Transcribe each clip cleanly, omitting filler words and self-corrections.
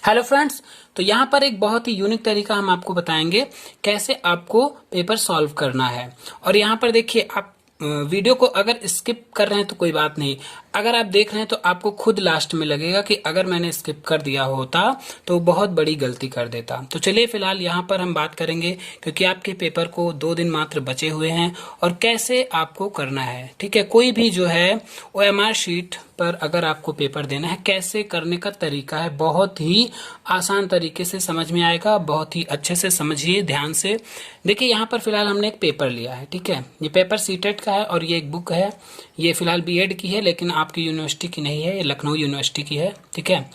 Hello friends. तो यहाँ पर एक बहुत ही यूनिक तरीका हम आपको बताएंगे कैसे आपको पेपर सॉल्व करना है। और यहाँ पर देखिए, आप वीडियो को अगर स्किप कर रहे हैं तो कोई बात नहीं, अगर आप देख रहे हैं तो आपको खुद लास्ट में लगेगा कि अगर मैंने स्किप कर दिया होता तो बहुत बड़ी गलती कर देता। तो चलिए फिलहाल यहाँ पर हम बात करेंगे, क्योंकि आपके पेपर को 2 दिन मात्र बचे हुए हैं और कैसे आपको करना है। ठीक है, कोई भी जो है OMR शीट पर अगर आपको पेपर देना है, कैसे करने का तरीका है, बहुत ही आसान तरीके से समझ में आएगा। बहुत ही अच्छे से समझिए, ध्यान से देखिए। यहाँ पर फिलहाल हमने एक पेपर लिया है, ठीक है, ये पेपर सीटेट का है और ये एक बुक है। ये फिलहाल बीएड की है, लेकिन आपकी यूनिवर्सिटी की नहीं है, ये लखनऊ यूनिवर्सिटी की है। ठीक है,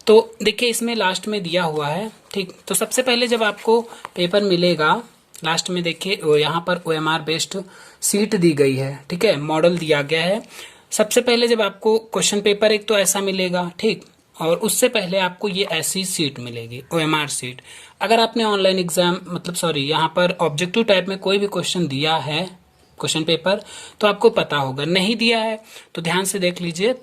तो देखिए इसमें लास्ट में दिया हुआ है। ठीक, तो सबसे पहले जब आपको पेपर मिलेगा लास्ट में देखिए यहाँ पर OMR बेस्ड सीट दी गई है। ठीक है, मॉडल दिया गया है। सबसे पहले जब आपको क्वेश्चन पेपर एक तो ऐसा मिलेगा, ठीक, और उससे पहले आपको ये ऐसी सीट मिलेगी OMR सीट। अगर आपने ऑनलाइन एग्जाम यहाँ पर ऑब्जेक्टिव टाइप में कोई भी क्वेश्चन दिया है, क्वेश्चन पेपर, तो आपको पता होगा। नहीं दिया है तो ध्यान से देख लीजिए,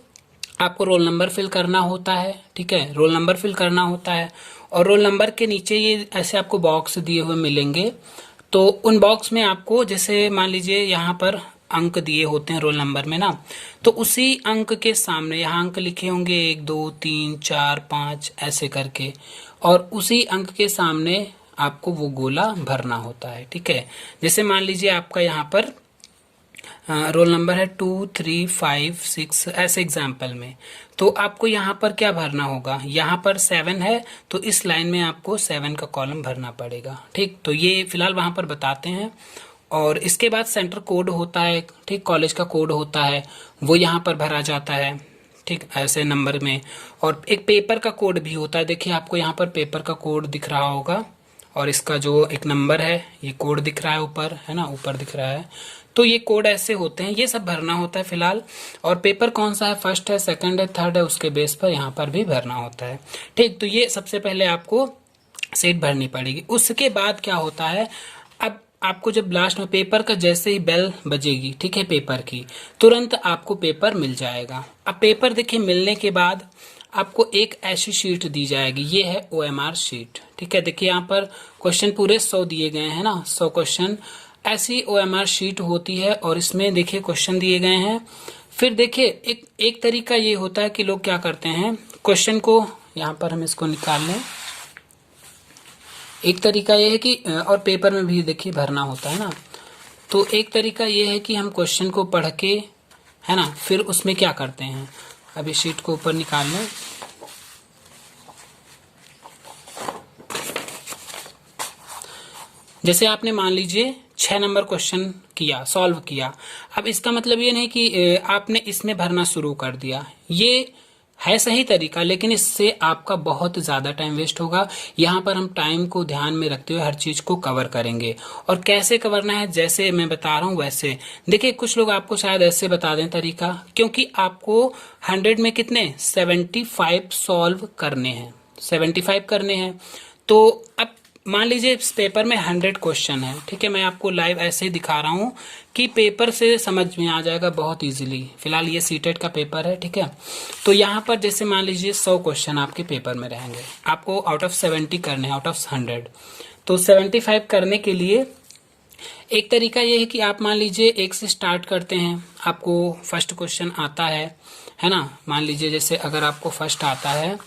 आपको रोल नंबर फिल करना होता है। ठीक है, रोल नंबर फिल करना होता है और रोल नंबर के नीचे ये ऐसे आपको बॉक्स दिए हुए मिलेंगे। तो उन बॉक्स में आपको, जैसे मान लीजिए यहाँ पर अंक दिए होते हैं रोल नंबर में ना, तो उसी अंक के सामने यहाँ अंक लिखे होंगे 1 2 3 4 5 ऐसे करके, और उसी अंक के सामने आपको वो गोला भरना होता है। ठीक है, जैसे मान लीजिए आपका यहाँ पर रोल नंबर है 2 3 5 6 ऐसे एग्जाम्पल में, तो आपको यहाँ पर क्या भरना होगा, यहाँ पर 7 है तो इस लाइन में आपको 7 का कॉलम भरना पड़ेगा। ठीक, तो ये फिलहाल वहां पर बताते हैं। और इसके बाद सेंटर कोड होता है, ठीक, कॉलेज का कोड होता है, वो यहाँ पर भरा जाता है। ठीक, ऐसे नंबर में। और एक पेपर का कोड भी होता है, देखिए आपको यहाँ पर पेपर का कोड दिख रहा होगा और इसका जो एक नंबर है, ये कोड दिख रहा है ऊपर, है ना, ऊपर दिख रहा है। तो ये कोड ऐसे होते हैं, ये सब भरना होता है फिलहाल। और पेपर कौन सा है, फर्स्ट है, सेकंड है, थर्ड है, उसके बेस पर यहाँ पर भी भरना होता है। ठीक, तो ये सबसे पहले आपको सीट भरनी पड़ेगी। उसके बाद क्या होता है, अब आपको जब लास्ट में पेपर का जैसे ही बेल बजेगी, ठीक है, पेपर की, तुरंत आपको पेपर मिल जाएगा। अब पेपर देखिए मिलने के बाद आपको एक ऐसी शीट दी जाएगी, ये है OMR शीट। ठीक है, देखिए यहाँ पर क्वेश्चन पूरे 100 दिए गए हैं ना, 100 क्वेश्चन ऐसी OMR शीट होती है और इसमें देखिए क्वेश्चन दिए गए हैं। फिर देखिए एक तरीका ये होता है कि लोग क्या करते हैं, क्वेश्चन को यहाँ पर हम इसको निकाल लें। एक तरीका ये है कि, और पेपर में भी देखिए भरना होता है ना, तो एक तरीका ये है कि हम क्वेश्चन को पढ़ के, है ना, फिर उसमें क्या करते हैं, अभी शीट को ऊपर निकाल लें। जैसे आपने मान लीजिए 6 नंबर क्वेश्चन किया, सॉल्व किया। अब इसका मतलब ये नहीं कि आपने इसमें भरना शुरू कर दिया, ये है सही तरीका, लेकिन इससे आपका बहुत ज्यादा टाइम वेस्ट होगा। यहाँ पर हम टाइम को ध्यान में रखते हुए हर चीज को कवर करेंगे। और कैसे करना है, जैसे मैं बता रहा हूँ वैसे। देखिए कुछ लोग आपको शायद ऐसे बता दें तरीका, क्योंकि आपको 100 में कितने 75 सॉल्व करने हैं, 75 करने हैं। तो अब मान लीजिए इस पेपर में 100 क्वेश्चन है, ठीक है, मैं आपको लाइव ऐसे ही दिखा रहा हूँ कि पेपर से समझ में आ जाएगा बहुत इजीली। फिलहाल ये सीटेट का पेपर है, ठीक है। तो यहाँ पर जैसे मान लीजिए 100 क्वेश्चन आपके पेपर में रहेंगे, आपको आउट ऑफ 70 करने हैं, आउट ऑफ 100। तो 75 करने के लिए एक तरीका ये है कि आप मान लीजिए 1 से स्टार्ट करते हैं, आपको फर्स्ट क्वेश्चन आता है ना। मान लीजिए जैसे अगर आपको फर्स्ट आता है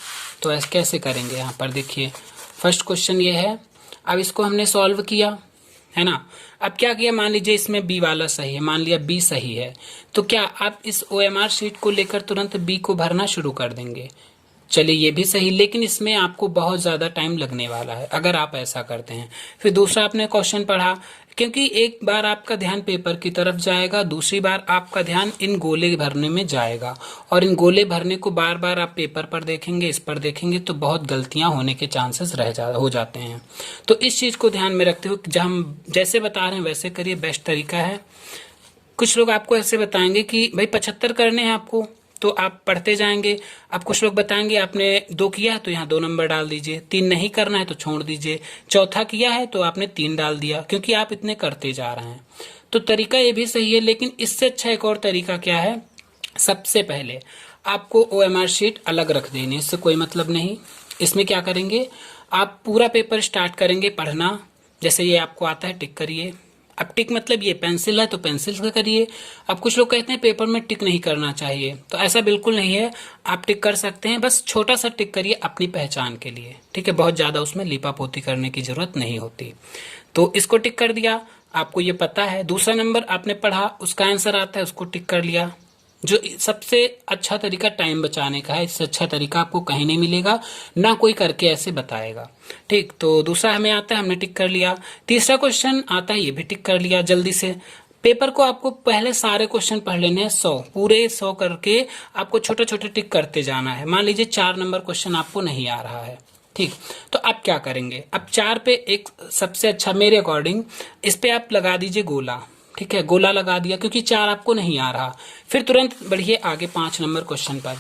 तो ऐसे कैसे करेंगे, यहाँ पर देखिए फर्स्ट क्वेश्चन ये है। अब इसको हमने सॉल्व किया, है ना। अब क्या किया, मान लीजिए इसमें बी वाला सही है, मान लिया बी सही है, तो क्या आप इस OMR शीट को लेकर तुरंत बी को भरना शुरू कर देंगे। चलिए ये भी सही, लेकिन इसमें आपको बहुत ज्यादा टाइम लगने वाला है अगर आप ऐसा करते हैं। फिर दूसरा आपने क्वेश्चन पढ़ा, क्योंकि एक बार आपका ध्यान पेपर की तरफ जाएगा, दूसरी बार आपका ध्यान इन गोले भरने में जाएगा, और इन गोले भरने को बार बार आप पेपर पर देखेंगे, इस पर देखेंगे, तो बहुत गलतियां होने के चांसेस हो जाते हैं। तो इस चीज को ध्यान में रखते हुए जब हम जैसे बता रहे हैं वैसे करिए, बेस्ट तरीका है। कुछ लोग आपको ऐसे बताएंगे कि भाई 75 करने हैं आपको, तो आप पढ़ते जाएंगे। अब कुछ लोग बताएंगे आपने 2 किया है तो यहाँ 2 नंबर डाल दीजिए, 3 नहीं करना है तो छोड़ दीजिए, चौथा किया है तो आपने 3 डाल दिया, क्योंकि आप इतने करते जा रहे हैं। तो तरीका ये भी सही है, लेकिन इससे अच्छा एक और तरीका क्या है, सबसे पहले आपको OMR शीट अलग रख देनी, इससे कोई मतलब नहीं। इसमें क्या करेंगे, आप पूरा पेपर स्टार्ट करेंगे पढ़ना। जैसे ये आपको आता है, टिक करिए। अब टिक मतलब ये पेंसिल है तो पेंसिल से करिए। अब कुछ लोग कहते हैं पेपर में टिक नहीं करना चाहिए, तो ऐसा बिल्कुल नहीं है, आप टिक कर सकते हैं। बस छोटा सा टिक करिए अपनी पहचान के लिए, ठीक है। बहुत ज्यादा उसमें लीपापोती करने की जरूरत नहीं होती। तो इसको टिक कर दिया, आपको ये पता है। दूसरा नंबर आपने पढ़ा, उसका आंसर आता है, उसको टिक कर लिया। जो सबसे अच्छा तरीका टाइम बचाने का है, इससे अच्छा तरीका आपको कहीं नहीं मिलेगा, ना कोई करके ऐसे बताएगा, ठीक। तो दूसरा हमें आता है, हमने टिक कर लिया। तीसरा क्वेश्चन आता है, ये भी टिक कर लिया जल्दी से। पेपर को आपको पहले सारे क्वेश्चन पढ़ लेने हैं, 100 पूरे 100 करके आपको छोटे छोटे टिक करते जाना है। मान लीजिए 4 नंबर क्वेश्चन आपको नहीं आ रहा है, ठीक। तो अब क्या करेंगे, अब 4 पे एक सबसे अच्छा मेरे अकॉर्डिंग इस पे आप लगा दीजिए गोला, ठीक है। गोला लगा दिया क्योंकि 4 आपको नहीं आ रहा। फिर तुरंत बढ़िए आगे 5 नंबर क्वेश्चन पर,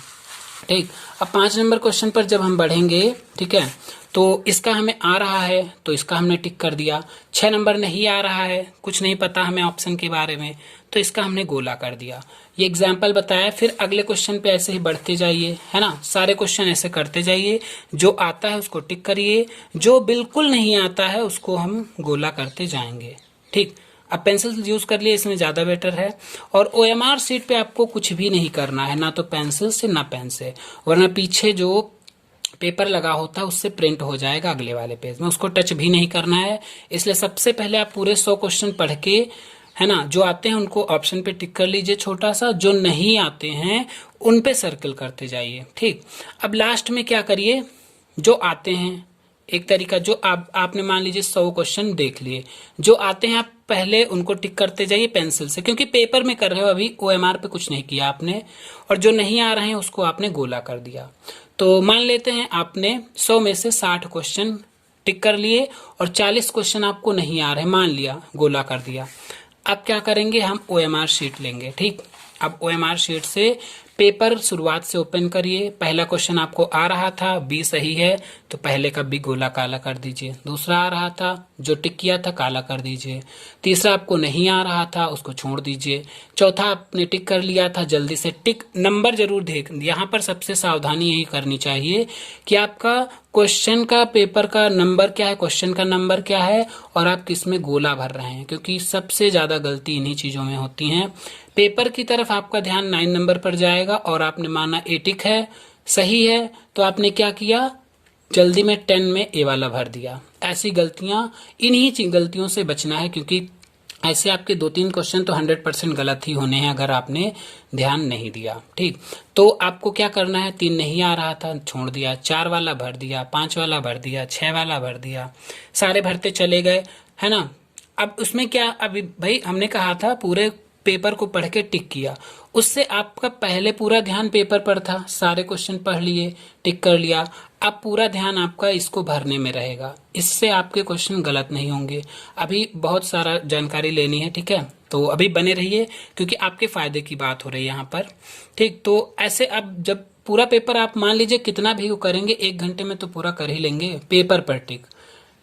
ठीक। अब 5 नंबर क्वेश्चन पर जब हम बढ़ेंगे, ठीक है, तो इसका हमें आ रहा है तो इसका हमने टिक कर दिया। 6 नंबर नहीं आ रहा है, कुछ नहीं पता हमें ऑप्शन के बारे में, तो इसका हमने गोला कर दिया। ये एग्जाम्पल बताया। फिर अगले क्वेश्चन पे ऐसे ही बढ़ते जाइए, है ना, सारे क्वेश्चन ऐसे करते जाइए। जो आता है उसको टिक करिए, जो बिल्कुल नहीं आता है उसको हम गोला करते जाएंगे, ठीक। अब पेंसिल यूज कर लिए, इसमें ज्यादा बेटर है। और ओएमआर शीट पे आपको कुछ भी नहीं करना है, ना तो पेंसिल से ना पेन से, वरना पीछे जो पेपर लगा होता है उससे प्रिंट हो जाएगा अगले वाले पेज में, उसको टच भी नहीं करना है। इसलिए सबसे पहले आप पूरे 100 क्वेश्चन पढ़ के, है ना, जो आते हैं उनको ऑप्शन पे टिक कर लीजिए छोटा सा, जो नहीं आते हैं उन पे सर्कल करते जाइए, ठीक। अब लास्ट में क्या करिए, जो आते हैं, एक तरीका जो आपने मान लीजिए 100 क्वेश्चन देख लिए, जो आते हैं आप पहले उनको टिक करते जाइए पेंसिल से, क्योंकि पेपर में कर रहे हो, अभी ओएमआर पे कुछ नहीं किया आपने। और जो नहीं आ रहे हैं उसको आपने गोला कर दिया। तो मान लेते हैं आपने 100 में से 60 क्वेश्चन टिक कर लिए और 40 क्वेश्चन आपको नहीं आ रहे, मान लिया, गोला कर दिया। अब क्या करेंगे, हम ओएमआर शीट लेंगे, ठीक। अब ओएमआर शीट से पेपर शुरुआत से ओपन करिए। पहला क्वेश्चन आपको आ रहा था, बी सही है, तो पहले का बी गोला काला कर दीजिए। दूसरा आ रहा था, जो टिक किया था काला कर दीजिए। तीसरा आपको नहीं आ रहा था, उसको छोड़ दीजिए। चौथा आपने टिक कर लिया था, जल्दी से टिक नंबर जरूर देख। यहाँ पर सबसे सावधानी यही करनी चाहिए कि आपका क्वेश्चन का पेपर का नंबर क्या है, क्वेश्चन का नंबर क्या है, और आप किस में गोला भर रहे हैं, क्योंकि सबसे ज्यादा गलती इन्हीं चीजों में होती है। पेपर की तरफ आपका ध्यान 9 नंबर पर जाएगा और आपने माना ए टिक है, सही है, तो आपने क्या किया, जल्दी में 10 में ए वाला भर दिया। ऐसी गलतियां, इन्हीं गलतियों से बचना है, क्योंकि ऐसे आपके 2-3 क्वेश्चन तो 100% गलत ही होने हैं अगर आपने ध्यान नहीं दिया, ठीक। तो आपको क्या करना है, 3 नहीं आ रहा था, छोड़ दिया, 4 वाला भर दिया, 5 वाला भर दिया, 6 वाला भर दिया, सारे भरते चले गए, है ना। अब उसमें क्या, अभी भाई हमने कहा था पूरे पेपर को पढ़ के टिक किया, उससे आपका पहले पूरा ध्यान पेपर पर था, सारे क्वेश्चन पढ़ लिए, टिक कर लिया। अब पूरा ध्यान आपका इसको भरने में रहेगा, इससे आपके क्वेश्चन गलत नहीं होंगे। अभी बहुत सारा जानकारी लेनी है, ठीक है, तो अभी बने रहिए, क्योंकि आपके फायदे की बात हो रही है यहाँ पर, ठीक। तो ऐसे अब जब पूरा पेपर आप मान लीजिए कितना भी करेंगे, 1 घंटे में तो पूरा कर ही लेंगे पेपर पर टिक,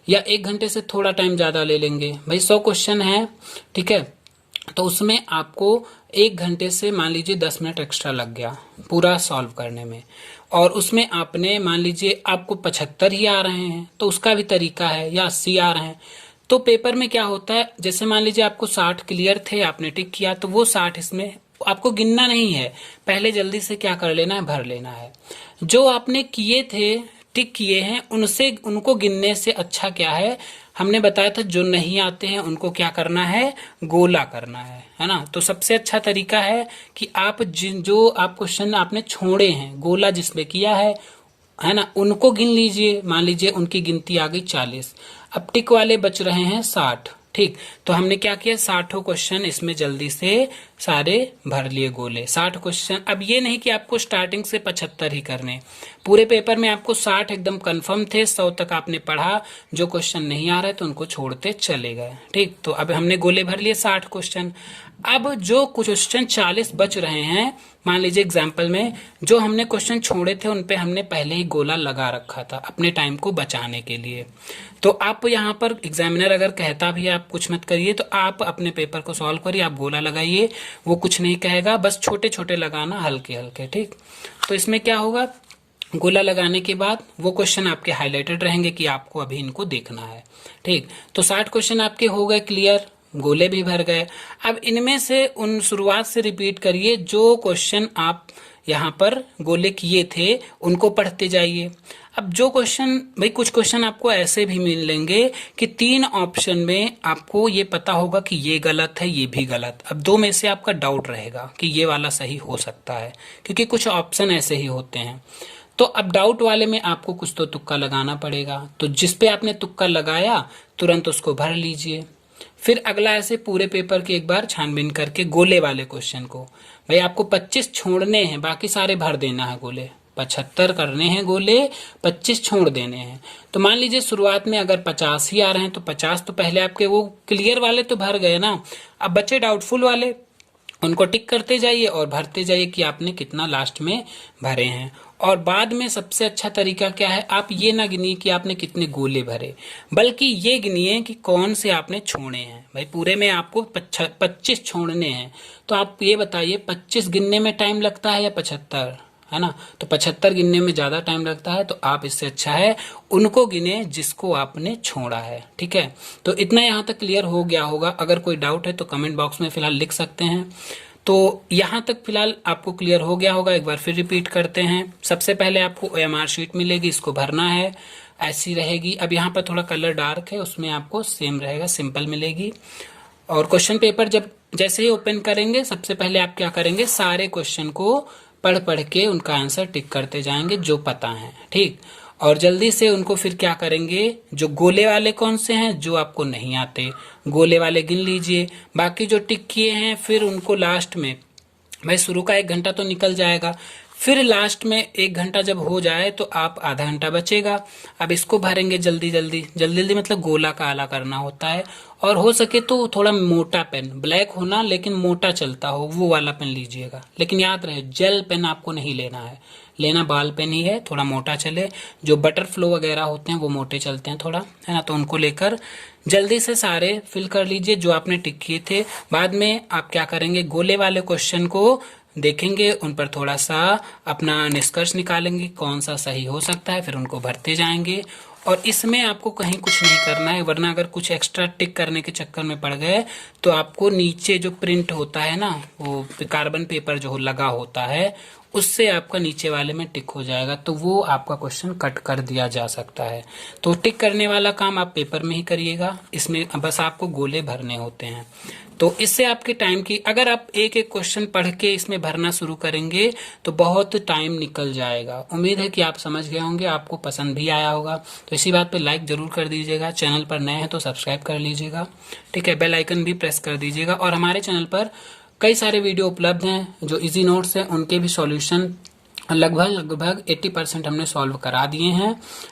या 1 घंटे से थोड़ा टाइम ज्यादा ले लेंगे। भाई 100 क्वेश्चन है, ठीक है, तो उसमें आपको 1 घंटे से मान लीजिए 10 मिनट एक्स्ट्रा लग गया पूरा सॉल्व करने में, और उसमें आपने मान लीजिए आपको 75 ही आ रहे हैं तो उसका भी तरीका है, या 80 आ रहे हैं। तो पेपर में क्या होता है, जैसे मान लीजिए आपको 60 क्लियर थे, आपने टिक किया, तो वो 60 इसमें आपको गिनना नहीं है, पहले जल्दी से क्या कर लेना है, भर लेना है। जो आपने किए थे, टिक किए हैं, उनसे उनको गिनने से अच्छा क्या है, हमने बताया था जो नहीं आते हैं उनको क्या करना है, गोला करना है ना। तो सबसे अच्छा तरीका है कि आप जो आप क्वेश्चन आपने छोड़े हैं, गोला जिसमें किया है ना, उनको गिन लीजिए। मान लीजिए उनकी गिनती आ गई 40, अब टिक वाले बच रहे हैं 60, ठीक। तो हमने क्या किया, 60 क्वेश्चन इसमें जल्दी से सारे भर लिए गोले, 60 क्वेश्चन। अब ये नहीं कि आपको स्टार्टिंग से 75 ही करने, पूरे पेपर में आपको 60 एकदम कंफर्म थे, 100 तक आपने पढ़ा, जो क्वेश्चन नहीं आ रहे तो उनको छोड़ते चले गए, ठीक। तो अब हमने गोले भर लिए 60 क्वेश्चन। अब जो क्वेश्चन 40 बच रहे हैं, मान लीजिए एग्जाम्पल में जो हमने क्वेश्चन छोड़े थे उन पे हमने पहले ही गोला लगा रखा था अपने टाइम को बचाने के लिए। तो आप यहाँ पर एग्जामिनर अगर कहता भी आप कुछ मत करिए, तो आप अपने पेपर को सॉल्व करिए, आप गोला लगाइए, वो कुछ नहीं कहेगा, बस छोटे छोटे लगाना, हल्के हल्के, ठीक। तो इसमें क्या होगा, गोला लगाने के बाद वो क्वेश्चन आपके हाईलाइटेड रहेंगे कि आपको अभी इनको देखना है। ठीक, तो 60 क्वेश्चन आपके हो गए क्लियर, गोले भी भर गए। अब इनमें से उन शुरुआत से रिपीट करिए, जो क्वेश्चन आप यहाँ पर गोले किए थे उनको पढ़ते जाइए। अब जो क्वेश्चन, भाई कुछ क्वेश्चन आपको ऐसे भी मिलेंगे कि 3 ऑप्शन में आपको ये पता होगा कि ये गलत है, ये भी गलत। अब 2 में से आपका डाउट रहेगा कि ये वाला सही हो सकता है, क्योंकि कुछ ऑप्शन ऐसे ही होते हैं। तो अब डाउट वाले में आपको कुछ तो तुक्का लगाना पड़ेगा, तो जिस पे आपने तुक्का लगाया तुरंत उसको भर लीजिए। फिर अगला ऐसे पूरे पेपर के एक बार छानबीन करके गोले वाले क्वेश्चन को, भाई आपको 25 छोड़ने हैं, बाकी सारे भर देना है गोले। 75 करने हैं गोले, 25 छोड़ देने हैं। तो मान लीजिए शुरुआत में अगर 50 ही आ रहे हैं तो 50 तो पहले आपके वो क्लियर वाले तो भर गए ना। अब बचे डाउटफुल वाले, उनको टिक करते जाइए और भरते जाइए कि आपने कितना लास्ट में भरे हैं। और बाद में सबसे अच्छा तरीका क्या है, आप ये ना गिनिए कि आपने कितने गोले भरे, बल्कि ये गिनिए कि कौन से आपने छोड़े हैं। भाई पूरे में आपको 25 छोड़ने हैं, तो आप ये बताइए 25 गिनने में टाइम लगता है या 75, है ना। तो 75 गिनने में ज्यादा टाइम लगता है, तो आप इससे अच्छा है उनको गिने जिसको आपने छोड़ा है। ठीक है, तो इतना यहाँ तक क्लियर हो गया होगा। अगर कोई डाउट है तो कमेंट बॉक्स में फिलहाल लिख सकते हैं। तो यहाँ तक फिलहाल आपको क्लियर हो गया होगा। एक बार फिर रिपीट करते हैं। सबसे पहले आपको OMR शीट मिलेगी, इसको भरना है, ऐसी रहेगी। अब यहाँ पर थोड़ा कलर डार्क है, उसमें आपको सेम रहेगा, सिंपल मिलेगी। और क्वेश्चन पेपर जब जैसे ही ओपन करेंगे, सबसे पहले आप क्या करेंगे, सारे क्वेश्चन को पढ़ पढ़ के उनका आंसर टिक करते जाएंगे जो पता है। ठीक, और जल्दी से उनको फिर क्या करेंगे, जो गोले वाले कौन से हैं जो आपको नहीं आते, गोले वाले गिन लीजिए। बाकी जो टिक किए हैं फिर उनको लास्ट में, भाई शुरू का 1 घंटा तो निकल जाएगा, फिर लास्ट में 1 घंटा जब हो जाए तो आप आधा घंटा बचेगा। अब इसको भरेंगे जल्दी जल्दी जल्दी जल्दी, मतलब गोला काला करना होता है। और हो सके तो थोड़ा मोटा पेन, ब्लैक होना लेकिन मोटा चलता हो, वो वाला पेन लीजिएगा। लेकिन याद रहे जेल पेन आपको नहीं लेना है, लेना बाल पेन ही है, थोड़ा मोटा चले। जो बटर फ्लो वगैरह होते हैं वो मोटे चलते हैं थोड़ा, है ना। तो उनको लेकर जल्दी से सारे फिल कर लीजिए जो आपने टिक किए थे। बाद में आप क्या करेंगे, गोले वाले क्वेश्चन को देखेंगे, उन पर थोड़ा सा अपना निष्कर्ष निकालेंगे कौन सा सही हो सकता है, फिर उनको भरते जाएंगे। और इसमें आपको कहीं कुछ नहीं करना है, वरना अगर कुछ एक्स्ट्रा टिक करने के चक्कर में पड़ गए तो आपको नीचे जो प्रिंट होता है ना, वो कार्बन पेपर जो लगा होता है, उससे आपका नीचे वाले में टिक हो जाएगा, तो वो आपका क्वेश्चन कट कर दिया जा सकता है। तो टिक करने वाला काम आप पेपर में ही करिएगा, इसमें बस आपको गोले भरने होते हैं। तो इससे आपके टाइम की, अगर आप एक एक क्वेश्चन पढ़ के इसमें भरना शुरू करेंगे तो बहुत टाइम निकल जाएगा। उम्मीद है कि आप समझ गए होंगे, आपको पसंद भी आया होगा। तो इसी बात पे लाइक जरूर कर दीजिएगा, चैनल पर नए हैं तो सब्सक्राइब कर लीजिएगा। ठीक है, बेल आइकन भी प्रेस कर दीजिएगा। और हमारे चैनल पर कई सारे वीडियो उपलब्ध हैं, जो इजी नोट्स हैं उनके भी सॉल्यूशन लगभग 80% हमने सॉल्व करा दिए हैं,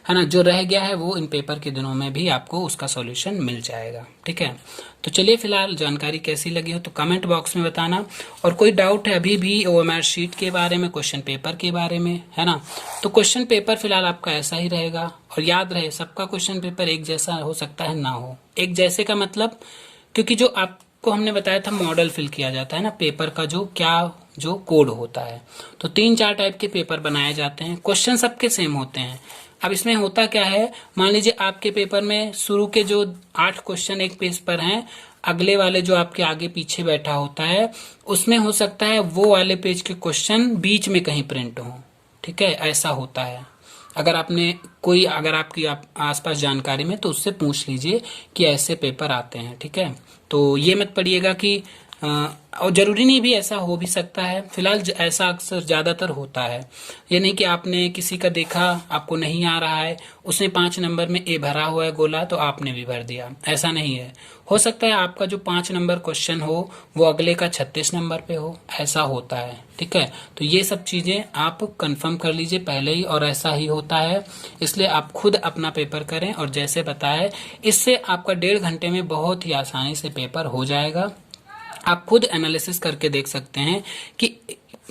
है ना। जो रह गया है वो इन पेपर के दिनों में भी आपको उसका सॉल्यूशन मिल जाएगा। ठीक है, तो चलिए फिलहाल जानकारी कैसी लगी हो तो कमेंट बॉक्स में बताना। और कोई डाउट है अभी भी OMR शीट के बारे में, क्वेश्चन पेपर के बारे में, है ना, तो क्वेश्चन पेपर फिलहाल आपका ऐसा ही रहेगा। और याद रहे सबका क्वेश्चन पेपर एक जैसा हो सकता है ना हो। एक जैसे का मतलब, क्योंकि जो आपको हमने बताया था मॉडल फिल किया जाता है ना पेपर का, जो कोड होता है, तो 3-4 टाइप के पेपर बनाए जाते हैं, क्वेश्चन सबके सेम होते हैं। अब इसमें होता क्या है, मान लीजिए आपके पेपर में शुरू के जो 8 क्वेश्चन एक पेज पर हैं, अगले वाले जो आपके आगे पीछे बैठा होता है उसमें हो सकता है वो वाले पेज के क्वेश्चन बीच में कहीं प्रिंट हो। ठीक है, ऐसा होता है। अगर आपकी आसपास जानकारी में, तो उससे पूछ लीजिए कि ऐसे पेपर आते हैं। ठीक है, तो ये मत पढ़िएगा कि और जरूरी नहीं भी, ऐसा हो भी सकता है। फिलहाल ऐसा अक्सर ज्यादातर होता है। ये नहीं कि आपने किसी का देखा, आपको नहीं आ रहा है, उसने 5 नंबर में ए भरा हुआ है गोला तो आपने भी भर दिया, ऐसा नहीं है। हो सकता है आपका जो 5 नंबर क्वेश्चन हो वो अगले का 36 नंबर पे हो, ऐसा होता है। ठीक है, तो ये सब चीजें आप कंफर्म कर लीजिए पहले ही, और ऐसा ही होता है। इसलिए आप खुद अपना पेपर करें, और जैसे बताया इससे आपका 1.5 घंटे में बहुत ही आसानी से पेपर हो जाएगा। आप खुद एनालिसिस करके देख सकते हैं कि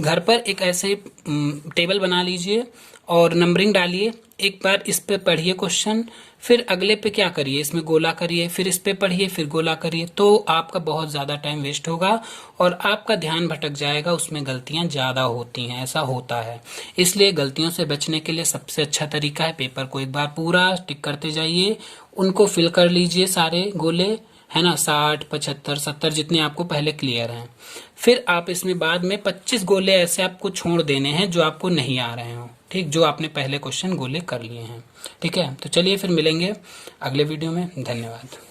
घर पर एक ऐसे टेबल बना लीजिए और नंबरिंग डालिए। एक बार इस पे पढ़िए क्वेश्चन, फिर अगले पे क्या करिए, इसमें गोला करिए, फिर इस पे पढ़िए, फिर गोला करिए। तो आपका बहुत ज़्यादा टाइम वेस्ट होगा और आपका ध्यान भटक जाएगा, उसमें गलतियां ज़्यादा होती हैं, ऐसा होता है। इसलिए गलतियों से बचने के लिए सबसे अच्छा तरीका है पेपर को एक बार पूरा टिक करते जाइए, उनको फिल कर लीजिए सारे गोले, है ना, 60 75 70 जितने आपको पहले क्लियर हैं। फिर आप इसमें बाद में 25 गोले ऐसे आपको छोड़ देने हैं जो आपको नहीं आ रहे हो, ठीक, जो आपने पहले क्वेश्चन गोले कर लिए हैं। ठीक है, तो चलिए फिर मिलेंगे अगले वीडियो में। धन्यवाद।